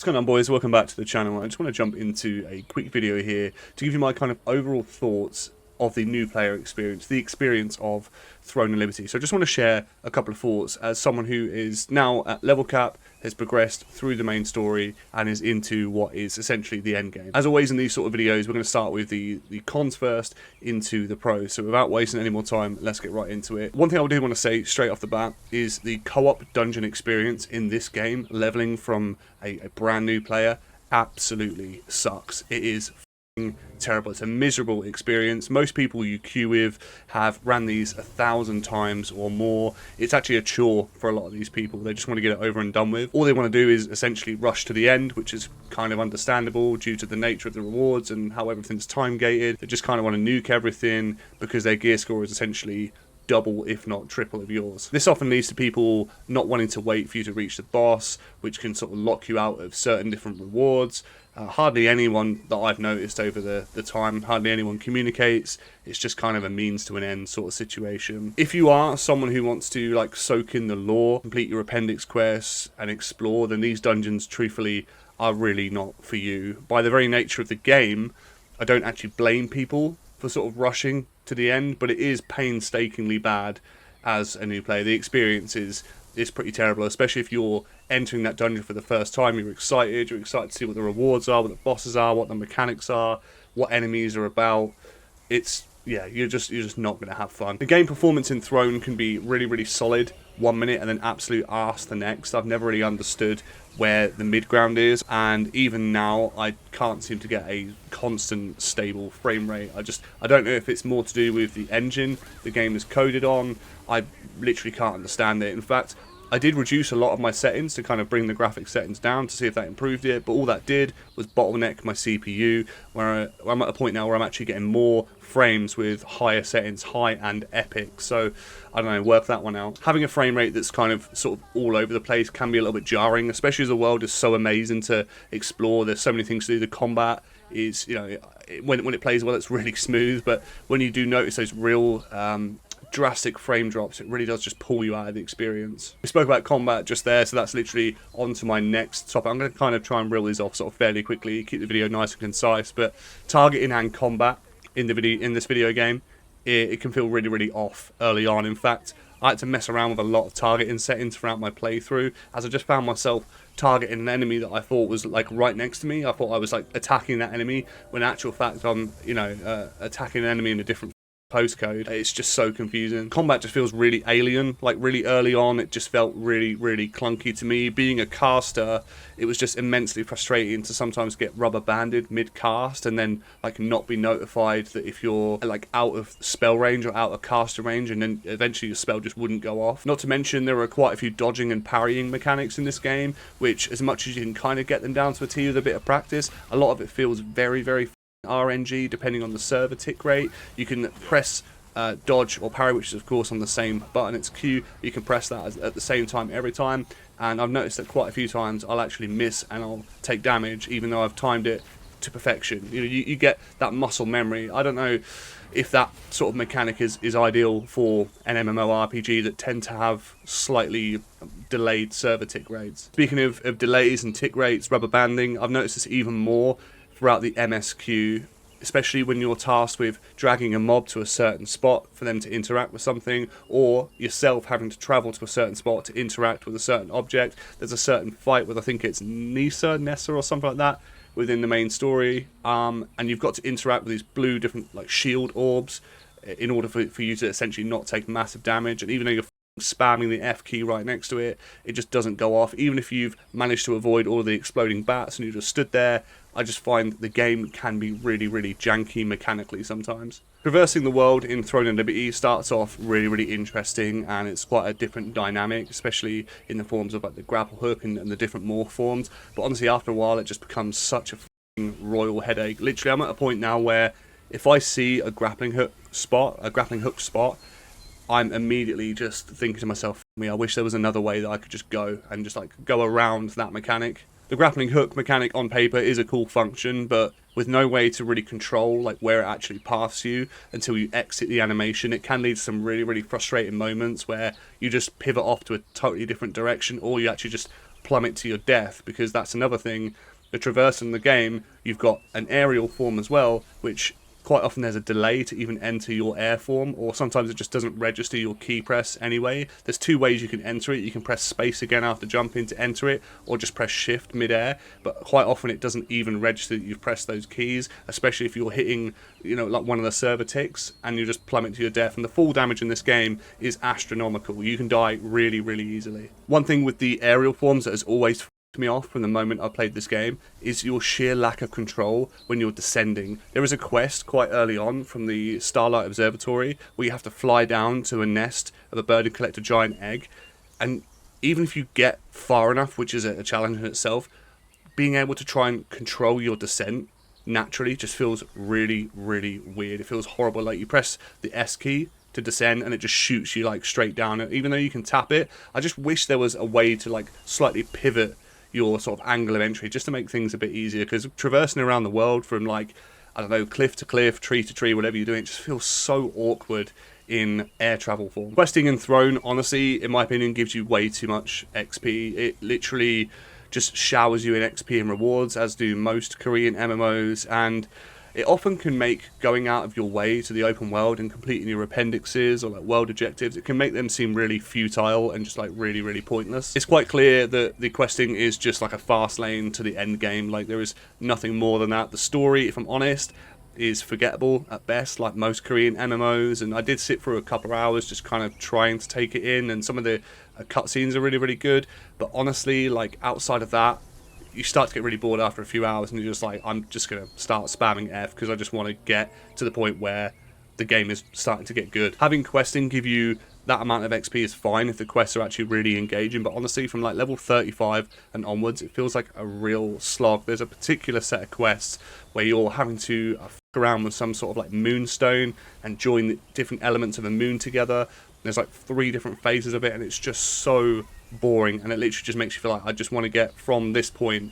What's going on, boys? Welcome back to the channel. I just want to jump into a quick video here to give you my kind of overall thoughts of the new player experience, the experience of Throne of Liberty. So I just want to share a couple of thoughts as someone who is now at level cap, has progressed through the main story and is into what is essentially the end game. As always in these sort of videos, we're going to start with the cons first, into the pros. So without wasting any more time, let's get right into it. One thing I do want to say straight off the bat is the co-op dungeon experience in this game, leveling from a brand new player, absolutely sucks. It is terrible. It's a miserable experience. Most people you queue with have ran these 1,000 times or more. It's actually a chore for a lot of these people. They just want to get it over and done with. All they want to do is essentially rush to the end, which is kind of understandable due to the nature of the rewards and how everything's time gated. They just kind of want to nuke everything because their gear score is essentially double if not triple of yours. This often leads to people not wanting to wait for you to reach the boss, which can sort of lock you out of certain different rewards. Hardly anyone that I've noticed over the time, hardly anyone communicates. It's just kind of a means to an end sort of situation. If you are someone who wants to like soak in the lore, complete your appendix quests and explore, then these dungeons truthfully are really not for you. By the very nature of the game, I don't actually blame people for sort of rushing to the end, but it is painstakingly bad as a new player. The experience is pretty terrible, especially if you're entering that dungeon for the first time. You're excited to see what the rewards are, what the bosses are, what the mechanics are, what enemies are about. Yeah, you're just not going to have fun. The game performance in Throne can be really solid 1 minute and then absolute arse the next. I've never really understood where the mid ground is, and even now I can't seem to get a constant stable frame rate. I don't know if it's more to do with the engine the game is coded on. I literally can't understand it. In fact, I did reduce a lot of my settings to kind of bring the graphic settings down to see if that improved it, but all that did was bottleneck my CPU, where I'm at a point now where I'm actually getting more frames with higher settings, high and epic. So I don't know, work that one out. Having a frame rate that's kind of sort of all over the place can be a little bit jarring, especially as the world is so amazing to explore. There's so many things to do. The combat is, you know, when it plays well, it's really smooth, but when you do notice those real drastic frame drops, it really does just pull you out of the experience. We spoke about combat just there, so that's literally on to my next topic. I'm going to kind of try and reel these off sort of fairly quickly, keep the video nice and concise, but targeting and combat in this video game, it can feel really off early on. In fact, I had to mess around with a lot of targeting settings throughout my playthrough, as I just found myself targeting an enemy that I thought was like right next to me. I thought I was like attacking that enemy, when in actual fact I'm, you know, attacking an enemy in a different postcode. It's just so confusing. Combat just feels really alien. Like really early on, it just felt really clunky to me. Being a caster, it was just immensely frustrating to sometimes get rubber banded mid-cast and then like not be notified that if you're like out of spell range or out of caster range, and then eventually your spell just wouldn't go off. Not to mention there are quite a few dodging and parrying mechanics in this game, which as much as you can kind of get them down to a T with a bit of practice, a lot of it feels very RNG depending on the server tick rate. You can press dodge or parry, which is of course on the same button, it's Q. You can press that at the same time every time, and I've noticed that quite a few times I'll actually miss and I'll take damage even though I've timed it to perfection. You know, you get that muscle memory. I don't know if that sort of mechanic is ideal for an MMORPG that tend to have slightly delayed server tick rates. Speaking of delays and tick rates, rubber banding, I've noticed this even more throughout the MSQ, especially when you're tasked with dragging a mob to a certain spot for them to interact with something, or yourself having to travel to a certain spot to interact with a certain object. There's a certain fight with, I think it's Nessa or something like that, within the main story, and you've got to interact with these blue different like shield orbs in order for you to essentially not take massive damage, and even though you're spamming the F key right next to it, it just doesn't go off. Even if you've managed to avoid all of the exploding bats and you just stood there, I just find the game can be really janky mechanically sometimes. Traversing the world in Throne of Liberty starts off really interesting, and it's quite a different dynamic, especially in the forms of like the grapple hook and the different morph forms. But honestly, after a while, it just becomes such a royal headache. Literally, I'm at a point now where if I see a grappling hook spot, I'm immediately just thinking to myself, I wish there was another way that I could just go and just like go around that mechanic. The grappling hook mechanic on paper is a cool function, but with no way to really control like where it actually paths you until you exit the animation, it can lead to some really frustrating moments where you just pivot off to a totally different direction, or you actually just plummet to your death, because that's another thing. The traverse in the game, you've got an aerial form as well, which quite often there's a delay to even enter your air form, or sometimes it just doesn't register your key press anyway. There's two ways you can enter it. You can press space again after jumping to enter it, or just press shift mid-air, but quite often it doesn't even register that you've pressed those keys, especially if you're hitting, you know, like one of the server ticks and you just plummet to your death. And the fall damage in this game is astronomical. You can die really, really easily. One thing with the aerial forms that has always me off from the moment I played this game is your sheer lack of control when you're descending. There is a quest quite early on from the Starlight Observatory where you have to fly down to a nest of a bird and collect a giant egg, and even if you get far enough, which is a challenge in itself, being able to try and control your descent naturally just feels really, really weird. It feels horrible. Like you press the S key to descend and it just shoots you like straight down. Even though you can tap it, I just wish there was a way to like slightly pivot your sort of angle of entry just to make things a bit easier, because traversing around the world from like, I don't know, cliff to cliff, tree to tree, whatever you're doing, it just feels so awkward in air travel form. Questing in Throne, honestly, in my opinion, gives you way too much XP. It literally just showers you in XP and rewards, as do most Korean MMOs, and it often can make going out of your way to the open world and completing your appendixes or like world objectives, it can make them seem really futile and just like really, really pointless. It's quite clear that the questing is just like a fast lane to the end game. Like there is nothing more than that. The story, if I'm honest, is forgettable at best, like most Korean MMOs, and I did sit for a couple of hours just kind of trying to take it in, and some of the cutscenes are really, really good, but honestly, like outside of that, you start to get really bored after a few hours, and you're just like, I'm just going to start spamming F because I just want to get to the point where the game is starting to get good. Having questing give you that amount of XP is fine if the quests are actually really engaging, but honestly from like level 35 and onwards it feels like a real slog. There's a particular set of quests where you're having to f around with some sort of like moonstone and join the different elements of a moon together. There's like 3 different phases of it, and it's just so boring, and it literally just makes you feel like I just want to get from this point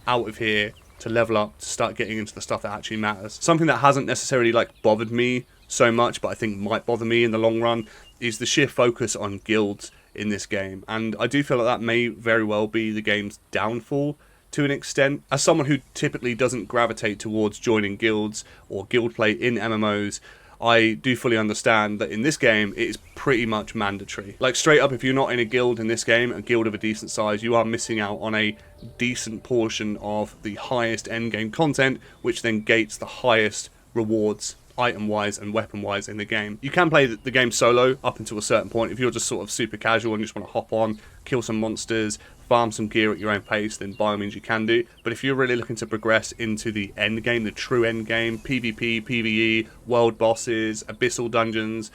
out of here to level up to start getting into the stuff that actually matters. Something that hasn't necessarily like bothered me so much, but I think might bother me in the long run, is the sheer focus on guilds in this game, and I do feel like that may very well be the game's downfall to an extent. As someone who typically doesn't gravitate towards joining guilds or guild play in MMOs, I do fully understand that in this game it is pretty much mandatory. Like straight up, if you're not in a guild in this game, a guild of a decent size, you are missing out on a decent portion of the highest endgame content, which then gates the highest rewards item-wise and weapon-wise in the game. You can play the game solo up until a certain point. If you're just sort of super casual and just want to hop on, kill some monsters, farm some gear at your own pace, then by all means you can do. But if you're really looking to progress into the end game, the true end game, PvP, PvE, world bosses, abyssal dungeons,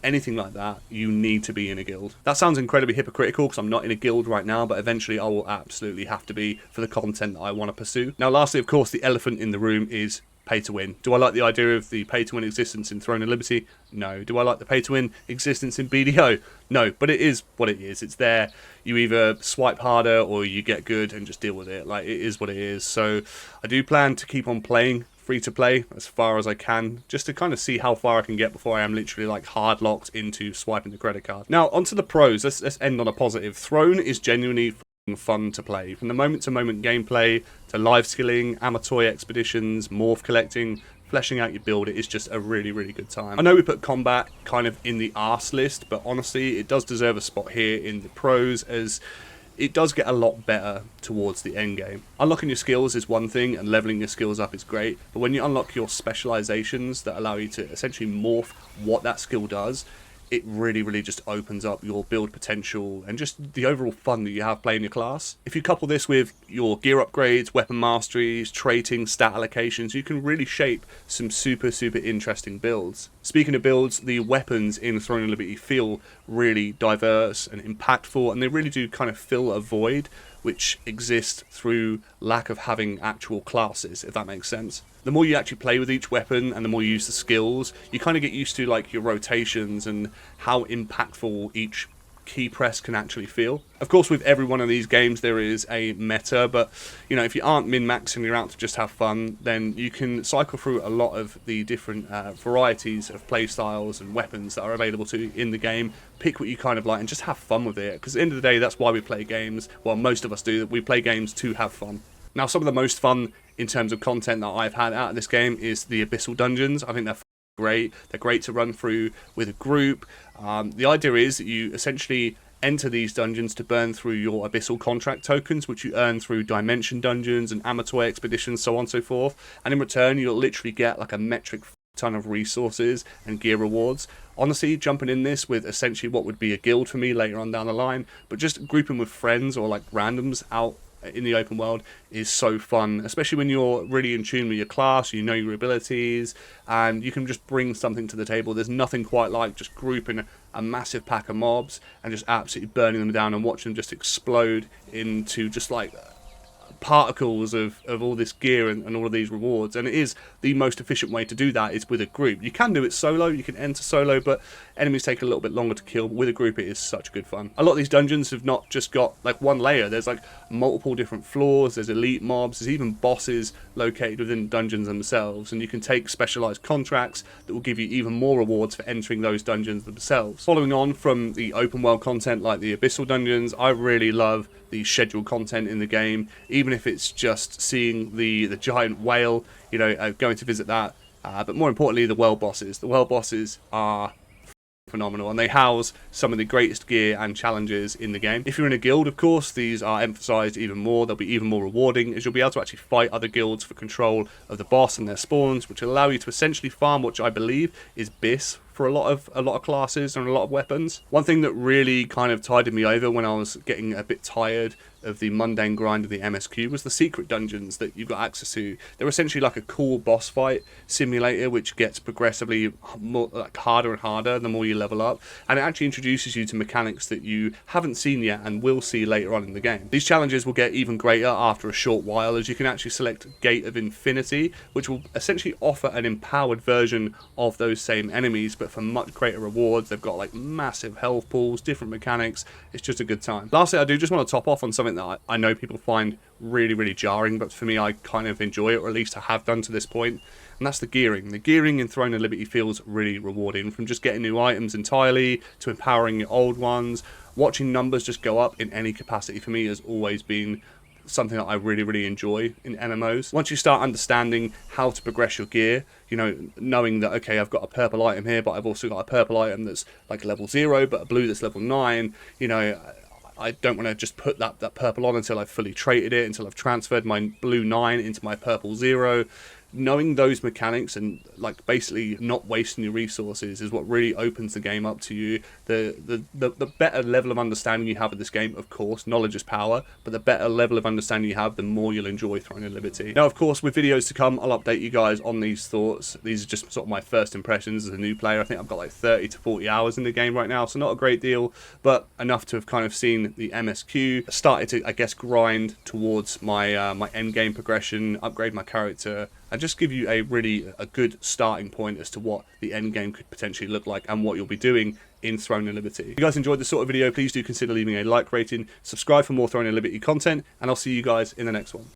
anything like that, you need to be in a guild. That sounds incredibly hypocritical because I'm not in a guild right now, but eventually I will absolutely have to be for the content that I want to pursue. Now lastly, of course, the elephant in the room is pay to win. Do I like the idea of the pay to win existence in Throne of Liberty? No. Do I like the pay to win existence in BDO? No, but it is what it is. It's there. You either swipe harder or you get good and just deal with it. Like, it is what it is. So I do plan to keep on playing free to play as far as I can, just to kind of see how far I can get before I am literally like hard locked into swiping the credit card. Now onto the pros. Let's end on a positive. Throne is genuinely fun to play. From the moment-to-moment gameplay to live skilling, Amatoi expeditions, morph collecting, fleshing out your build, it is just a really, really good time. I know we put combat kind of in the arse list, but honestly it does deserve a spot here in the pros, as it does get a lot better towards the end game. Unlocking your skills is one thing and leveling your skills up is great, but when you unlock your specializations that allow you to essentially morph what that skill does, it really, really just opens up your build potential and just the overall fun that you have playing your class. If you couple this with your gear upgrades, weapon masteries, trading, stat allocations, you can really shape some super, super interesting builds. Speaking of builds, the weapons in Throne of Liberty feel really diverse and impactful, and they really do kind of fill a void which exists through lack of having actual classes, if that makes sense. The more you actually play with each weapon and the more you use the skills, you kind of get used to like your rotations and how impactful each key press can actually feel. Of course, with every one of these games there is a meta, but you know, if you aren't min-maxing, you're out to just have fun, then you can cycle through a lot of the different varieties of play styles and weapons that are available to you in the game. Pick what you kind of like and just have fun with it, because at the end of the day, that's why we play games. Well, most of us do. We play games to have fun. Now, some of the most fun in terms of content that I've had out of this game is the Abyssal Dungeons. I think they're great. They're great to run through with a group. The idea is that you essentially enter these dungeons to burn through your Abyssal contract tokens, which you earn through Dimension Dungeons and Amateur Expeditions, so on and so forth. And in return, you'll literally get like a metric ton of resources and gear rewards. Honestly, jumping in this with essentially what would be a guild for me later on down the line, but just grouping with friends or like randoms out in the open world is so fun, especially when you're really in tune with your class, you know your abilities, and you can just bring something to the table. There's nothing quite like just grouping a massive pack of mobs and just absolutely burning them down and watching them just explode into just like particles of all this gear and all of these rewards. And it is the most efficient way to do that is with a group. You can do it solo, you can enter solo, but enemies take a little bit longer to kill. But with a group, it is such good fun. A lot of these dungeons have not just got like one layer. There's like multiple different floors, there's elite mobs, there's even bosses located within dungeons themselves, and you can take specialized contracts that will give you even more rewards for entering those dungeons themselves. Following on from the open world content like the Abyssal Dungeons, I really love the scheduled content in the game, even if it's just seeing the giant whale, you know, going to visit that, but more importantly, the world bosses. The world bosses are phenomenal, and they house some of the greatest gear and challenges in the game. If you're in a guild, of course, these are emphasized even more. They'll be even more rewarding, as you'll be able to actually fight other guilds for control of the boss and their spawns, which will allow you to essentially farm, which I believe is BIS for a lot of classes and a lot of weapons. One thing that really kind of tided me over when I was getting a bit tired of the mundane grind of the MSQ was the secret dungeons that you've got access to. They're essentially like a cool boss fight simulator, which gets progressively more, like, harder and harder the more you level up, and it actually introduces you to mechanics that you haven't seen yet and will see later on in the game. These challenges will get even greater after a short while, as you can actually select Gate of Infinity, which will essentially offer an empowered version of those same enemies, but for much greater rewards. They've got like massive health pools, different mechanics. It's just a good time. Lastly, I do just want to top off on something that I know people find really, really jarring, but for me, I kind of enjoy it, or at least I have done to this point, and that's the gearing. The gearing in Throne of Liberty feels really rewarding, from just getting new items entirely to empowering your old ones. Watching numbers just go up in any capacity for me has always been something that I really, really enjoy in MMOs. Once you start understanding how to progress your gear, you know, knowing that, okay, I've got a purple item here, but I've also got a purple item that's like level 0, but a blue that's level 9, you know, I don't want to just put that purple on until I've fully traded it, until I've transferred my blue 9 into my purple 0. Knowing those mechanics and like basically not wasting your resources is what really opens the game up to you. The better level of understanding you have of this game, of course, knowledge is power, but the better level of understanding you have, the more you'll enjoy Throne of Liberty. Now, of course, with videos to come, I'll update you guys on these thoughts. These are just sort of my first impressions as a new player. I think I've got like 30 to 40 hours in the game right now, so not a great deal, but enough to have kind of seen the MSQ, started to, I guess, grind towards my my end game progression, upgrade my character, and just give you a good starting point as to what the end game could potentially look like and what you'll be doing in Throne of Liberty. If you guys enjoyed this sort of video, please do consider leaving a like rating, subscribe for more Throne of Liberty content, and I'll see you guys in the next one.